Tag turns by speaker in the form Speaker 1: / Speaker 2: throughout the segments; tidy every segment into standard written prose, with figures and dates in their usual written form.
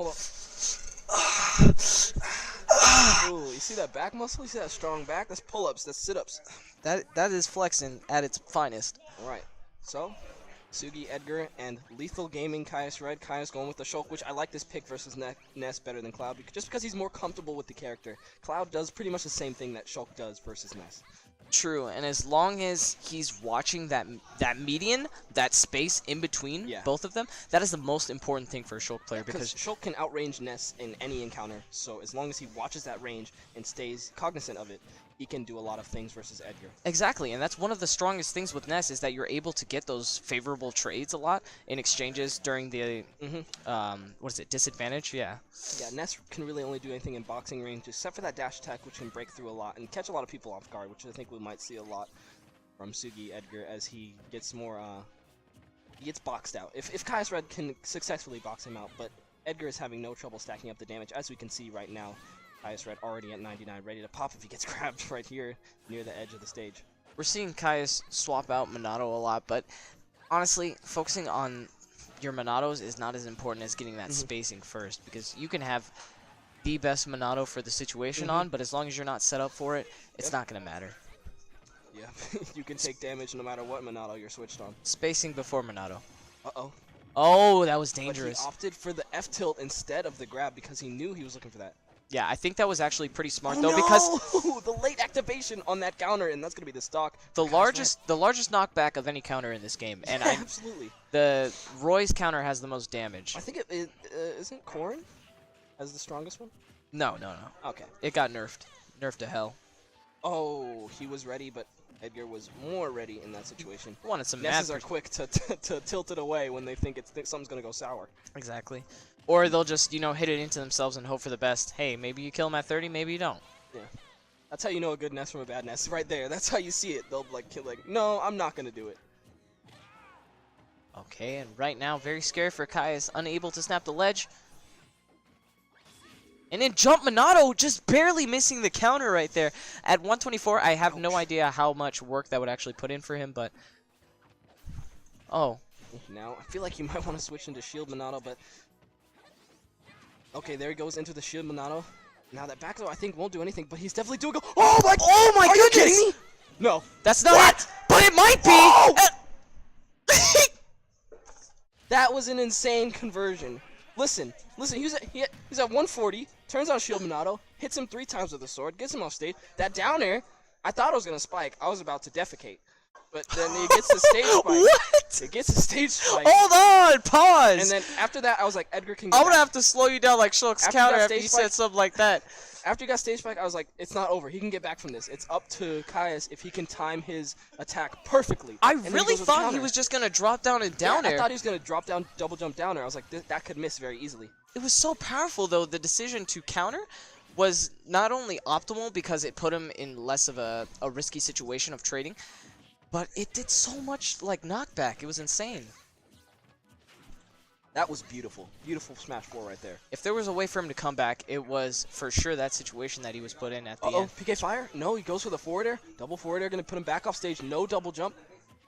Speaker 1: hold up. Ooh, you see that back muscle? You see that strong back? That's pull-ups, that's sit-ups.
Speaker 2: That is flexing at its finest.
Speaker 1: Alright, so Sugi, Edgar, and Lethal Gaming, CaiusRed. Caius going with the Shulk, which I like this pick versus Ness better than Cloud, just because he's more comfortable with the character. Cloud does pretty much the same thing that Shulk does versus Ness.
Speaker 2: True, and as long as he's watching that median, that space in between both of them, that is the most important thing for a Shulk player, because
Speaker 1: Shulk can outrange Ness in any encounter, so as long as he watches that range and stays cognizant of it, he can do a lot of things versus Edgar.
Speaker 2: Exactly, and that's one of the strongest things with Ness, is that you're able to get those favorable trades a lot in exchanges during the, what is it, disadvantage? Yeah,
Speaker 1: Ness can really only do anything in boxing range, except for that dash attack, which can break through a lot and catch a lot of people off guard, which I think we might see a lot from Sugi Edgar as he gets more, he gets boxed out. If CaiusRed can successfully box him out, but Edgar is having no trouble stacking up the damage, as we can see right now. CaiusRed already at 99, ready to pop if he gets grabbed right here near the edge of the stage.
Speaker 2: We're seeing Caius swap out Monado a lot, but honestly, focusing on your Monados is not as important as getting that spacing first, because you can have the best Monado for the situation on, but as long as you're not set up for it, it's not going to matter.
Speaker 1: Yeah, you can take damage no matter what Monado you're switched on.
Speaker 2: Spacing before Monado.
Speaker 1: Uh-oh.
Speaker 2: Oh, that was dangerous.
Speaker 1: But he opted for the F-tilt instead of the grab because he knew he was looking for that.
Speaker 2: Yeah, I think that was actually pretty smart though, because
Speaker 1: the late activation on that counter, and that's gonna be the stock.
Speaker 2: The largest knockback of any counter in this game, and
Speaker 1: absolutely.
Speaker 2: The Roy's counter has the most damage.
Speaker 1: I think it isn't Corrin as the strongest one.
Speaker 2: No.
Speaker 1: Okay.
Speaker 2: It got nerfed to hell.
Speaker 1: Oh, he was ready, but Edgar was more ready in that situation.
Speaker 2: Wanted some
Speaker 1: Nesses are quick to tilt it away when they think something's gonna go sour.
Speaker 2: Exactly. Or they'll just, hit it into themselves and hope for the best. Hey, maybe you kill him at 30, maybe you don't.
Speaker 1: Yeah. That's how you know a good Ness from a bad Ness. Right there. That's how you see it. They'll no, I'm not gonna do it.
Speaker 2: Okay, and right now, very scary for Caius, unable to snap the ledge. And then jump Monado, just barely missing the counter right there. At 124, I have no idea how much work that would actually put in for him, but... Oh.
Speaker 1: Now, I feel like you might want to switch into Shield Monado, but... Okay, there he goes into the Shield Monado. Now that back throw I think won't do anything, but he's definitely doing Oh my
Speaker 2: goodness!
Speaker 1: You kidding me? No.
Speaker 2: That's not it! But it might be!
Speaker 1: Oh! That was an insane conversion. Listen, he's at 140, turns on Shield Monado, hits him 3 times with the sword, gets him off stage. That down air, I thought it was going to spike. I was about to defecate. But then it gets the stage spike.
Speaker 2: What?
Speaker 1: It gets the stage spike.
Speaker 2: Hold on, pause.
Speaker 1: And then after that, I was like, Edgar can get
Speaker 2: I'm going to have to slow you down like Shulk's counter after you said something like that.
Speaker 1: After he got stage spike, I was like, it's not over. He can get back from this. It's up to Caius if he can time his attack perfectly.
Speaker 2: I really thought he was just going to drop down and down air.
Speaker 1: I thought he was going to drop down, double jump down air. I was like, that could miss very easily.
Speaker 2: It was so powerful, though. The decision to counter was not only optimal because it put him in less of a risky situation of trading, but it did so much, like, knockback. It was insane.
Speaker 1: That was beautiful. Beautiful Smash 4 right there.
Speaker 2: If there was a way for him to come back, it was for sure that situation that he was put in at the end.
Speaker 1: PK Fire? No, he goes for the forward air. Double forward air, going to put him back off stage. No double jump.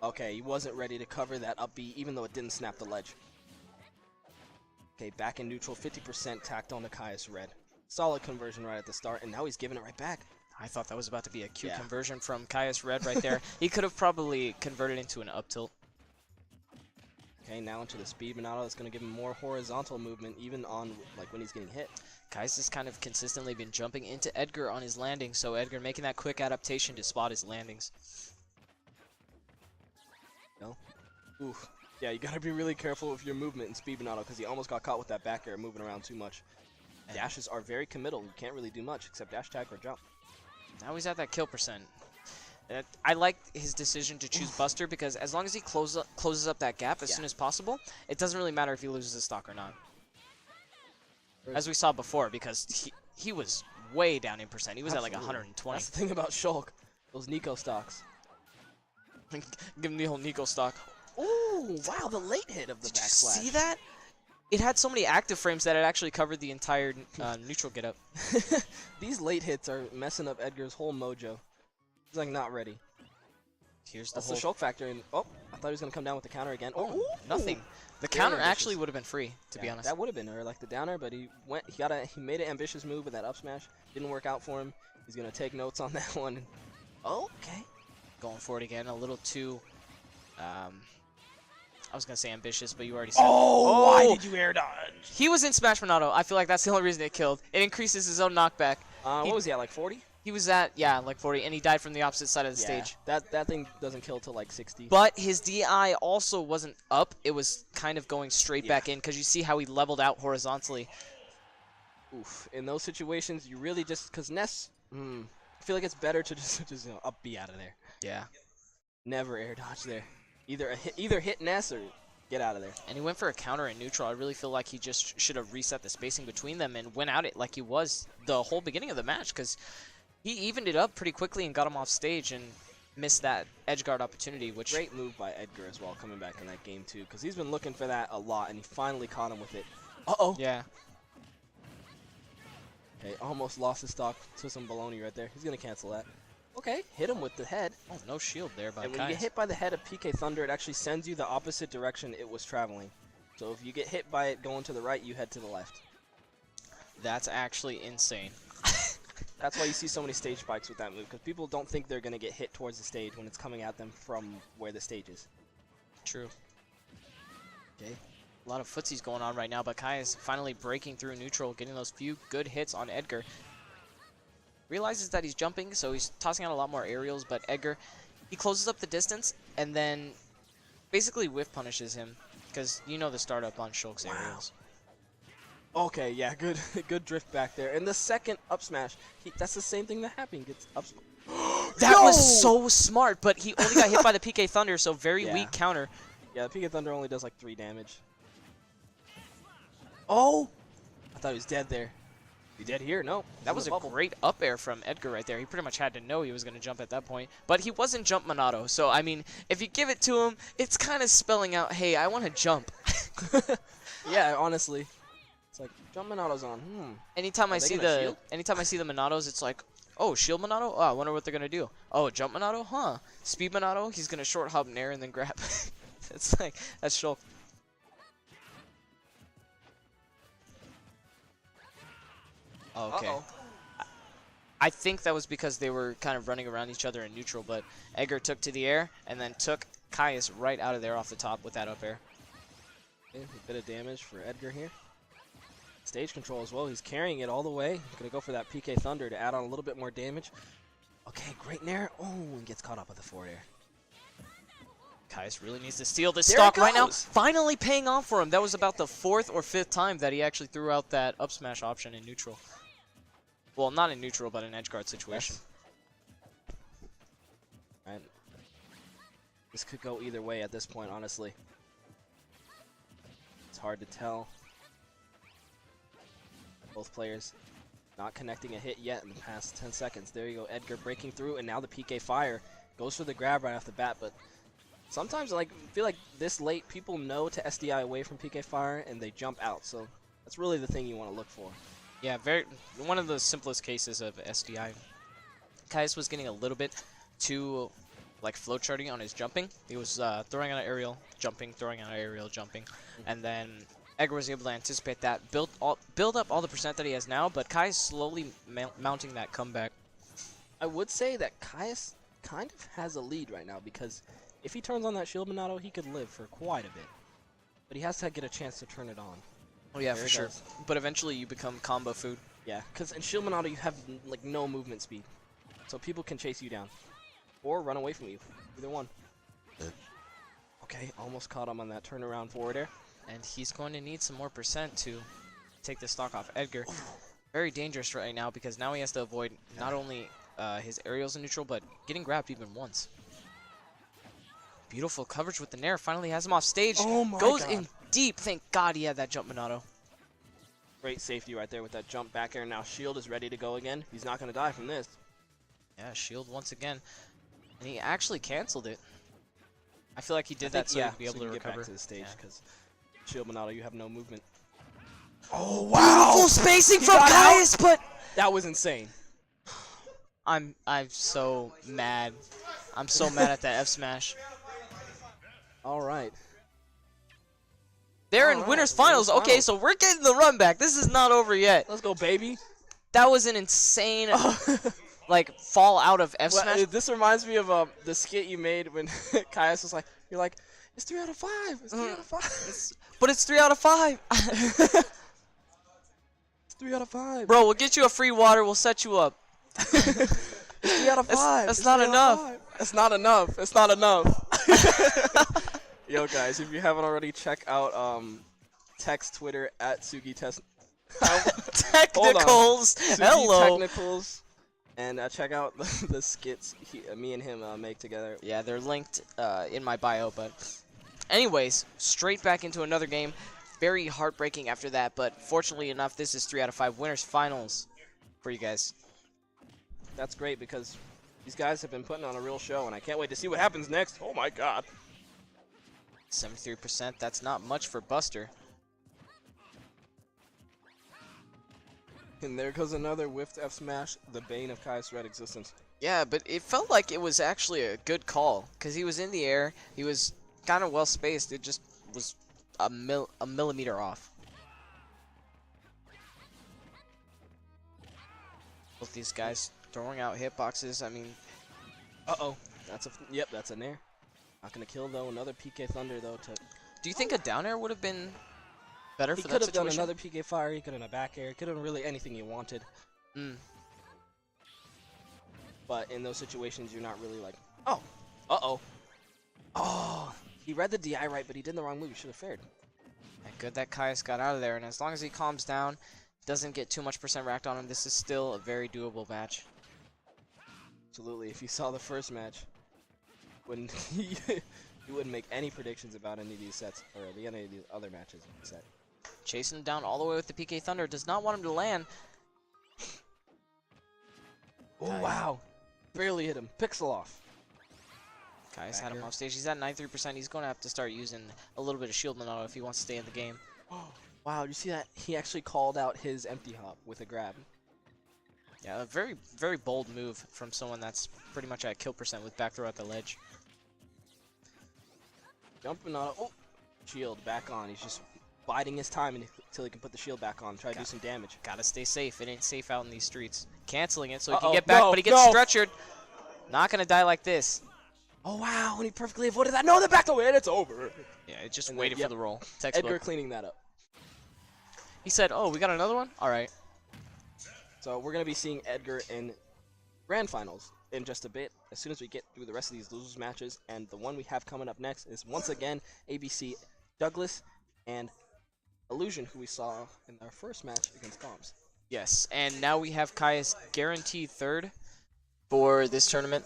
Speaker 1: Okay, he wasn't ready to cover that up B, even though it didn't snap the ledge. Okay, back in neutral, 50% tacked on to CaiusRed. Solid conversion right at the start, and now he's giving it right back.
Speaker 2: I thought that was about to be a cute conversion from CaiusRed right there. He could have probably converted into an up tilt.
Speaker 1: Okay, now into the speed Monado. That's going to give him more horizontal movement, even on when he's getting hit.
Speaker 2: Caius has kind of consistently been jumping into Edgar on his landing, so Edgar making that quick adaptation to spot his landings.
Speaker 1: No. Oof. Yeah, you got to be really careful with your movement in speed Monado because he almost got caught with that back air moving around too much. Dashes are very committal. You can't really do much except dash attack or jump.
Speaker 2: Now he's at that kill percent. I like his decision to choose Buster because as long as he closes up that gap as soon as possible, it doesn't really matter if he loses his stock or not. As we saw before, because he was way down in percent. He was at like 120.
Speaker 1: That's the thing about Shulk. Those Nico stocks.
Speaker 2: Give him the whole Nico stock.
Speaker 1: Ooh, wow, the late hit of the backslash.
Speaker 2: Did you see that? It had so many active frames that it actually covered the entire neutral getup.
Speaker 1: These late hits are messing up Edgar's whole mojo. He's like not ready.
Speaker 2: Here's
Speaker 1: That's the Shulk factor. And I thought he was gonna come down with the counter again. Oh,
Speaker 2: nothing. The
Speaker 1: Very
Speaker 2: counter
Speaker 1: ambitious.
Speaker 2: actually would have been free, to be honest.
Speaker 1: That would have been or like the downer, but he made an ambitious move with that up smash. Didn't work out for him. He's gonna take notes on that one. Oh, okay.
Speaker 2: Going for it again, a little too. I was gonna say ambitious, but you already said.
Speaker 1: Oh, why did you air dodge?
Speaker 2: He was in Smash Monado. I feel like that's the only reason it killed. It increases his own knockback.
Speaker 1: What was he at, like 40?
Speaker 2: He was at, yeah, like 40, and he died from the opposite side of the stage.
Speaker 1: That thing doesn't kill till like 60.
Speaker 2: But his DI also wasn't up. It was kind of going straight back in, because you see how he leveled out horizontally.
Speaker 1: Oof. In those situations, you really just, because Ness, I feel like it's better to just up B out of there.
Speaker 2: Yeah.
Speaker 1: Never air dodge there. Either hit Ness or get out of there.
Speaker 2: And he went for a counter in neutral. I really feel like he just should have reset the spacing between them and went at it like he was the whole beginning of the match, because he evened it up pretty quickly and got him off stage and missed that edge guard opportunity, which...
Speaker 1: Great move by Edgar as well, coming back in that game too, because he's been looking for that a lot, and he finally caught him with it. Uh-oh!
Speaker 2: Yeah.
Speaker 1: Okay, almost lost his stock to some baloney right there. He's going to cancel that. Okay, hit him with the head.
Speaker 2: Oh, no shield there by
Speaker 1: And when you get hit by the head of PK Thunder, it actually sends you the opposite direction it was traveling. So if you get hit by it going to the right, you head to the left.
Speaker 2: That's actually insane.
Speaker 1: That's why you see so many stage spikes with that move, because people don't think they're going to get hit towards the stage when it's coming at them from where the stage is.
Speaker 2: True.
Speaker 1: Okay.
Speaker 2: A lot of footsies going on right now, but Kai is finally breaking through neutral, getting those few good hits on Edgar. Realizes that he's jumping, so he's tossing out a lot more aerials, but Edgar, he closes up the distance and then basically whiff punishes him, because you know the startup on Shulk's aerials.
Speaker 1: Okay, yeah, good good drift back there. And the second up smash, that's the same thing that happened. Gets up.
Speaker 2: That was so smart, but he only got hit by the PK Thunder, so very weak counter.
Speaker 1: Yeah, the PK Thunder only does like 3 damage. Oh! I thought he was dead there. He dead here? No.
Speaker 2: That was a great up air from Edgar right there. He pretty much had to know he was going to jump at that point. But he wasn't jump Monado, so I mean, if you give it to him, it's kind of spelling out, hey, I want to jump.
Speaker 1: Yeah, honestly. It's like, jump Monado's on.
Speaker 2: Anytime I see the Monados, it's like, oh, shield Monado? Oh, I wonder what they're going to do. Oh, jump Monado? Huh. Speed Monado? He's going to short hop nair and then grab. It's like, that's Shulk. Okay.
Speaker 1: Uh-oh.
Speaker 2: I think that was because they were kind of running around each other in neutral, but Edgar took to the air and then took Caius right out of there off the top with that up air.
Speaker 1: Okay, a bit of damage for Edgar here. Stage control as well. He's carrying it all the way. He's going to go for that PK Thunder to add on a little bit more damage. Okay, great nair. Oh, and gets caught up with the forward air.
Speaker 2: Caius really needs to steal this
Speaker 1: There
Speaker 2: stock
Speaker 1: it
Speaker 2: right now.
Speaker 1: goes.
Speaker 2: Finally paying off for him. That was about the 4th or 5th time that he actually threw out that up smash option in neutral. Well, not in neutral, but in edge guard situation.
Speaker 1: Right. This could go either way at this point, honestly. It's hard to tell. Both players not connecting a hit yet in the past 10 seconds. There you go, Edgar breaking through, and now the PK Fire goes for the grab right off the bat, but sometimes I feel like this late people know to SDI away from PK Fire and they jump out, so that's really the thing you want to look for.
Speaker 2: Yeah, one of the simplest cases of SDI. Caius was getting a little bit too like flowcharting on his jumping. He was throwing out an aerial, jumping, throwing out an aerial, jumping, and then Edgar was able to anticipate that, build up all the percent that he has now, but Caius slowly mounting that comeback.
Speaker 1: I would say that Caius kind of has a lead right now, because if he turns on that shield Monado, he could live for quite a bit. But he has to get a chance to turn it on.
Speaker 2: Oh yeah,
Speaker 1: There
Speaker 2: for
Speaker 1: it
Speaker 2: sure.
Speaker 1: goes.
Speaker 2: But eventually you become combo food.
Speaker 1: Yeah, because in shield Monado you have like no movement speed, so people can chase you down or run away from you. Either one. Okay, almost caught him on that turnaround forward air.
Speaker 2: And he's going to need some more percent to take the stock off Edgar. Very dangerous right now, because now he has to avoid not only his aerials in neutral, but getting grabbed even once. Beautiful coverage with the nair. Finally has him off stage.
Speaker 1: Oh my
Speaker 2: Goes
Speaker 1: God.
Speaker 2: in deep. Thank God he had that jump Monado.
Speaker 1: Great safety right there with that jump back air. Now shield is ready to go again. He's not going to die from this.
Speaker 2: Yeah, shield once again. And he actually canceled it. I feel like he did that so
Speaker 1: yeah,
Speaker 2: he'd be able to
Speaker 1: get
Speaker 2: recover.
Speaker 1: back to the stage,
Speaker 2: Yeah.
Speaker 1: because shield Monado, you have no movement.
Speaker 2: Oh wow! Beautiful spacing
Speaker 1: He
Speaker 2: from
Speaker 1: got
Speaker 2: Caius, but
Speaker 1: That was insane.
Speaker 2: I'm so mad. I'm so mad at that F smash.
Speaker 1: All right.
Speaker 2: They're in
Speaker 1: Alright,
Speaker 2: winners finals. Okay, so we're getting the run back. This is not over yet.
Speaker 1: Let's go, baby.
Speaker 2: That was an insane, like, fall out of F Smash.
Speaker 1: Well, this reminds me of the skit you made when Caius was like, you're like, it's 3 out of 5. It's 3 out of 5.
Speaker 2: But it's 3 out of 5.
Speaker 1: It's 3 out of 5.
Speaker 2: Bro, we'll get you a free water. We'll set you up.
Speaker 1: It's 3 out of 5.
Speaker 2: That's not enough.
Speaker 1: It's not enough. It's not enough. Yo, guys, if you haven't already, check out Tech's Twitter at Sugi Test.
Speaker 2: Technicals. Hello.
Speaker 1: Technicals. And check out the skits me and him make together.
Speaker 2: Yeah, they're linked in my bio. But anyways, straight back into another game. Very heartbreaking after that. But fortunately enough, this is 3 out of 5 winners finals for you guys.
Speaker 1: That's great because these guys have been putting on a real show, and I can't wait to see what happens next. Oh my god.
Speaker 2: 73%. That's not much for Buster.
Speaker 1: And there goes another whiffed F smash, the bane of CaiusRed existence.
Speaker 2: Yeah, but it felt like it was actually a good call because he was in the air. He was kind of well spaced. It just was a millimeter off. Both these guys throwing out hitboxes. I mean,
Speaker 1: uh-oh. That's a nair. Not gonna kill though. Another PK Thunder though.
Speaker 2: Do you think a down air would have been better for that
Speaker 1: situation? He could have done another PK Fire. He could have done a back air. He could have done really anything he wanted. But in those situations, you're not really like, oh, uh-oh. Oh, he read the DI right, but he did the wrong move. He should have fared.
Speaker 2: And good that Caius got out of there. And as long as he calms down, doesn't get too much percent racked on him, this is still a very doable match.
Speaker 1: Absolutely. If you saw the first match, when you wouldn't make any predictions about any of these sets or any of these other matches in the set.
Speaker 2: Chasing him down all the way with the PK Thunder. Does not want him to land.
Speaker 1: Oh, wow. Barely hit him. Pixel off.
Speaker 2: Caius had him off stage. He's at 93%. He's going to have to start using a little bit of shield Monado if he wants to stay in the game.
Speaker 1: Wow, you see that? He actually called out his empty hop with a grab.
Speaker 2: Yeah, a very, very bold move from someone that's pretty much at kill percent with back throw at the ledge.
Speaker 1: Jumping on. Oh, shield back on. He's just biding his time until he can put the shield back on. Try to do some damage.
Speaker 2: Gotta stay safe. It ain't safe out in these streets. Canceling it so he can get back, but he gets stretchered. Not gonna die like this.
Speaker 1: Oh wow, and he perfectly avoided that. No, the back to win. It's over.
Speaker 2: Yeah, it just waited for the roll. Textbook.
Speaker 1: Edgar cleaning that up.
Speaker 2: He said, "Oh, we got another one. All right."
Speaker 1: So we're gonna be seeing Edgar in grand finals in just a bit. As soon as we get through the rest of these losers matches, and the one we have coming up next is once again ABC Douglas and Illusion, who we saw in our first match against Bombs.
Speaker 2: Yes, and now we have Caius guaranteed third for this tournament.